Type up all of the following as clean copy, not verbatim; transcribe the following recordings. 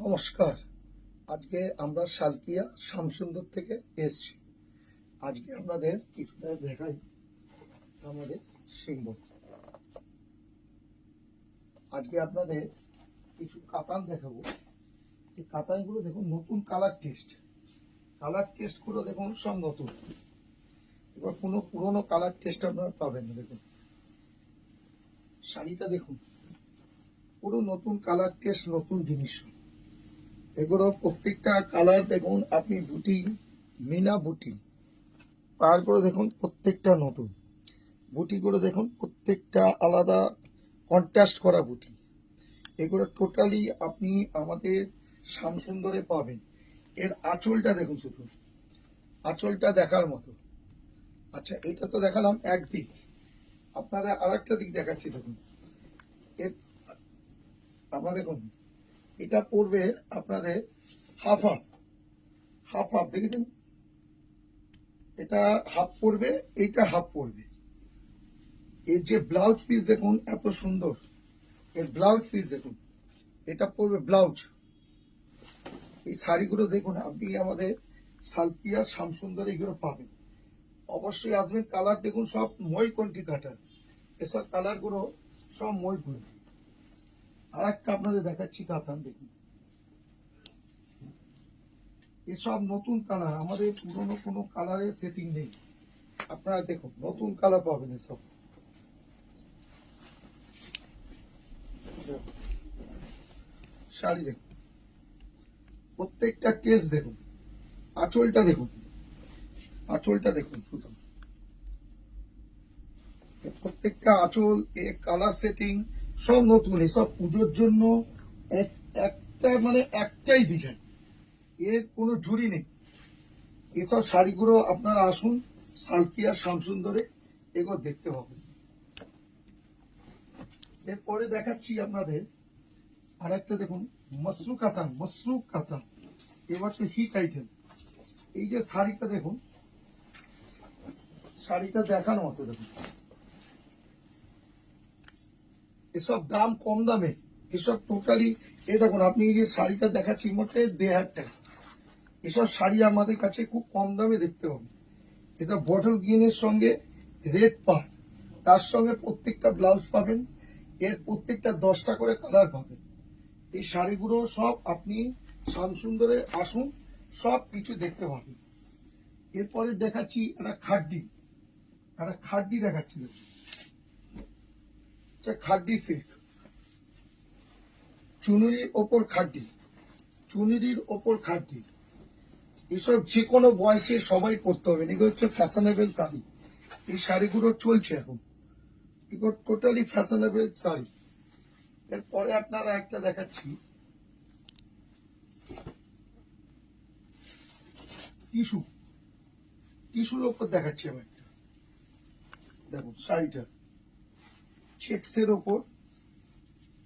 নমস্কার। আজকে আমরা সালকিয়া শামসুন্দর থেকে এসেছি। আজকে আপনাদের কিছুটা দেখাই আমাদের সিম্বল। আজকে আপনাদের কিছু কাতান দেখাবো। এই কাতানগুলো দেখুন, নতুন কালার টেস্ট গুলো দেখুন, সব নতুন। এবার কোনো পুরোনো কালার টেস্ট আপনারা পাবেন না। দেখুন শাড়িটা দেখুন, পুরো নতুন কালার টেস্ট, নতুন জিনিস। এগুলো প্রত্যেকটা কালার দেখুন, আপনি বুটি, মিনা বুটি পার করে দেখুন, প্রত্যেকটা নতুন বুটিগুলো দেখুন, প্রত্যেকটা আলাদা কন্ট্রাস্ট করা বুটি। এগুলো টোটালি আপনি আমাদের শামসুন্দরে পাবেন। এর আঁচলটা দেখুন, শুধু আঁচলটা দেখার মতো। আচ্ছা, এটা তো দেখালাম একদিক, আপনাদের আর একটা দিক দেখাচ্ছি। দেখুন এর আপনারা দেখুন, এটা পড়বে আপনাদের হাফ হাফ হাফ হাফ, দেখেছেন? এটা হাফ পড়বে, এইটা হাফ পড়বে। এর যে ব্লাউজ পিস দেখুন, এত সুন্দর। এর ব্লাউজ পিস দেখুন, এটা পড়বে ব্লাউজ। এই শাড়িগুলো দেখুন, আপনি আমাদের সালকিয়া শামসুন্দর এগুলো পাবেন। অবশ্যই আসবেন। কালার দেখুন, সব ময়ূরকণ্ঠী কাটার। এসব কালার গুলো সব ময়ূরকণ্ঠী। আর একটা আপনাদের দেখাচ্ছি কাতান, দেখুন এসব নতুন কালার। আমাদের পুরনো কোনো কালারের সেটিং নেই। আপনারা দেখুন, নতুন কালার পাবেন এসব। শাড়ি দেখুন, প্রত্যেকটা টেস্ট দেখুন। আঁচলটা দেখুন, আঁচলটা দেখুন, শুধু প্রত্যেকটা আঁচল, এ কালার সেটিং সব নতুন। এসব পুজোর জন্য একটা মানে একটাই ডিজাইন, এর কোনো জুড়ি নেই। এসব শাড়িগুলো আপনারা আসুন সালকিয়া শামসুন্দরে, এগুলো দেখতে পাবেন। এরপরে দেখাচ্ছি আপনাদের আর একটা, দেখুন মসরু কাতান। এবার তো হিট আইটেম। এই যে শাড়িটা দেখুন, শাড়িটা দেখার মতো। দেখুন এসব দাম কম দামে, এসব টোটালি। দেখুন, আপনি এই যে শাড়িটা দেখাচ্ছি, মোটে 1,500 টাকা। এসব শাড়ি আমাদের কাছে খুব কম দামে দেখতে হবে। এটা বটল গ্রিনের সঙ্গে রেড পার, তার সঙ্গে প্রত্যেকটা ব্লাউজ পাবেন। এর প্রত্যেকটা 10টা করে কালার পাবেন। এই শাড়িগুলো সব আপনি শামসুন্দরে আসুন, সব কিছু দেখতে পাবেন। এরপরে দেখাচ্ছি একটা খাড্ডি দেখাচ্ছি। খাড্ডি সিল্ক, চুনরির ওপর খাড্ডি। এসব যে কোনো বয়সে সবাই পড়তে হবে। এগুলো হচ্ছে ফ্যাশনেবল শাড়ি। এই শাড়িগুলো চলছে এখন, এগুলো টোটালি ফ্যাশনেবল শাড়ি। এরপরে আপনারা একটা দেখাচ্ছি টিস্যুর ওপর দেখাচ্ছি। আমি একটা দেখুন, শাড়িটা চেক্সের ওপর।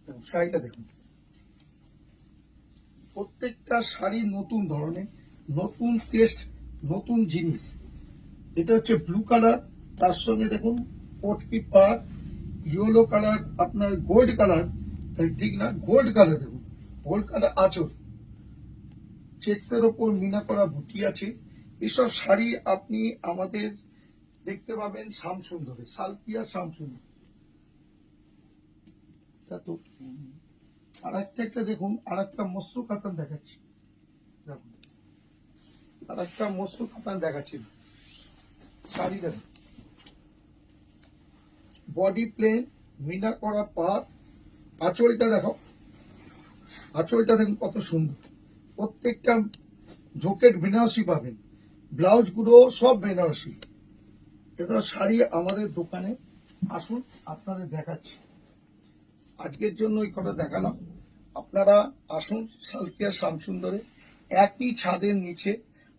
দেখুন শাড়িটা দেখুন, প্রত্যেকটা শাড়ি নতুন ধরনের, নতুন টেস্ট, নতুন জিনিস। এটা হচ্ছে ব্লু কালার, তার সঙ্গে দেখুন পটকি পার, ইয়েলো কালার, আপনার গোল্ড কালার, ঠিক না, গোল্ড কালার। দেখুন গোল্ড কালার আঁচল, চেক্সের ওপর মিনা করা বুটি আছে। এসব শাড়ি আপনি আমাদের দেখতে পাবেন শামসুন্দরে, সালকিয়া শামসুন্দর। তো আর একটা দেখুন, আর একটা মসরু কাতান দেখাচ্ছি। দেখুন আর একটা মসরু কাতান দেখাচ্ছি। শাড়ি দেখুন, বডি প্লেন, মিনা করা পার। আঁচলটা দেখো, আঁচলটা দেখুন কত সুন্দর। প্রত্যেকটা জোকেট বেনারসি পাবেন, ব্লাউজ গুলো সব বেনারসি। এসব শাড়ি আমাদের দোকানে আসুন, আপনাদের দেখাচ্ছি। আজকের জন্য এই কটা দেখালাম। আপনারা আসুন সালকিয়া শামসুন্দরে। একই ছাদের নিচে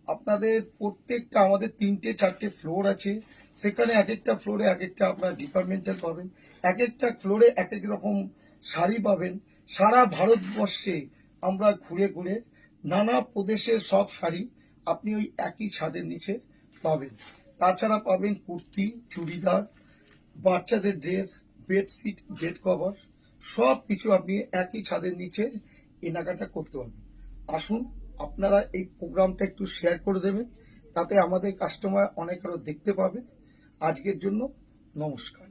আপনাদের প্রত্যেকটা, আমাদের 3-4টে ফ্লোর আছে। সেখানে এক একটা ফ্লোরে এক একটা আপনার ডিপার্টমেন্টাল পাবেন, এক একটা ফ্লোরে এক এক রকম শাড়ি পাবেন। সারা ভারতবর্ষে আমরা ঘুরে ঘুরে নানা প্রদেশের সব শাড়ি আপনি ওই একই ছাদের নিচে পাবেন। তাছাড়া পাবেন কুর্তি, চুড়িদার, বাচ্চাদের ড্রেস, বেডশিট, বেড কভার, সব কিছু আপনি একই ছাদের নিচে কেনাকাটা করতে পারবেন। আসুন, আপনারা এই প্রোগ্রামটা একটু শেয়ার করে দেবেন, তাতে আমাদের কাস্টমার অনেক আরো দেখতে পাবে। আজকের জন্য নমস্কার।